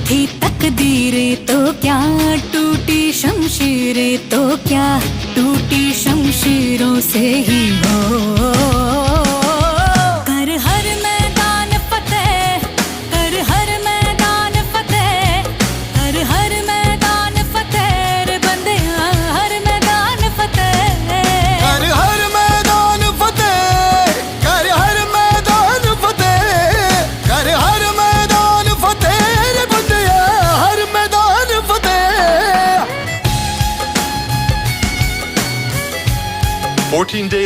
थी तकदीरें तो क्या, टूटी शमशीरें तो क्या, टूटी शमशीरों से ही हो। कर हर मैदान फतेह, कर हर मैदान फतेह, कर हर मैदान फतेह रे बंदिया, हर मैदान फतेह। कर हर मैदान फतेह, कर हर मैदान फतेह, कर हर मैदान फतेह रे बंदिया, हर मैदान फतेह। 14 days